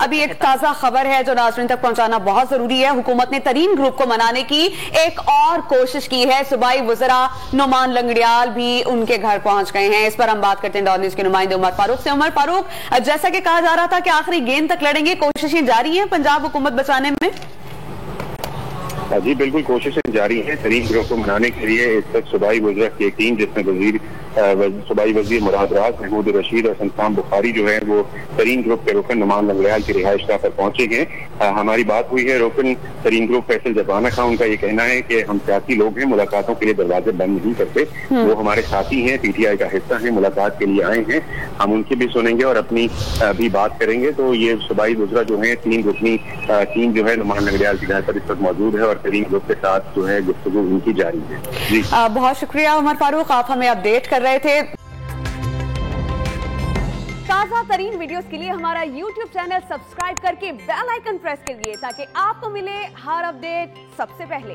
ابھی ایک تازہ خبر ہے جو ناظرین تک پہنچانا بہت ضروری ہے۔ حکومت نے ترین گروپ کو منانے کی ایک اور کوشش کی ہے۔ صوبائی وزراء نعمان لنگڑیال بھی ان کے گھر پہنچ گئے ہیں۔ اس پر ہم بات کرتے ہیں ڈان نیوز کے نمائندے عمر فاروق سے۔ عمر فاروق، جیسا کہ کہا جا رہا تھا کہ آخری گیند تک لڑیں گے، کوششیں جاری ہیں پنجاب حکومت بچانے میں؟ جی بالکل، کوششیں جاری ہیں ترین گروپ کو منانے کے لیے۔ اس وقت صوبائی وزراء کی ایک ٹیم جس میں صوبائی وزیر مراد راز محمود رشید اور سنسام بخاری جو ہے وہ ترین گروپ کے رکن نعمان لنگڑیال کی رہائش گاہ پر پہنچے ہیں۔ ہماری بات ہوئی ہے رکن ترین گروپ فیصل جبانہ کا۔ ان کا یہ کہنا ہے کہ ہم سیاسی لوگ ہیں، ملاقاتوں کے لیے دروازے بند نہیں کرتے، وہ ہمارے ساتھی ہیں، پی ٹی آئی کا حصہ ہیں، ملاقات کے لیے آئے ہیں، ہم ان کی بھی سنیں گے اور اپنی بھی بات کریں گے۔ تو یہ صوبائی وزراء جو ہیں تین رکنی ٹیم جو ہے نعمان لنگڑیال کے گھر پر اس وقت موجود ہے اور ترین گروپ کے ساتھ جو ہے گفتگو ان کی جاری ہے۔ جی بہت شکریہ عمر فاروق، آپ ہمیں اپڈیٹ کر رہے تھے۔ تازہ ترین ویڈیوز کے لیے ہمارا YouTube چینل سبسکرائب کر کے بیل آئیکن پریس کیجئے تاکہ آپ کو ملے ہر اپڈیٹ سب سے پہلے۔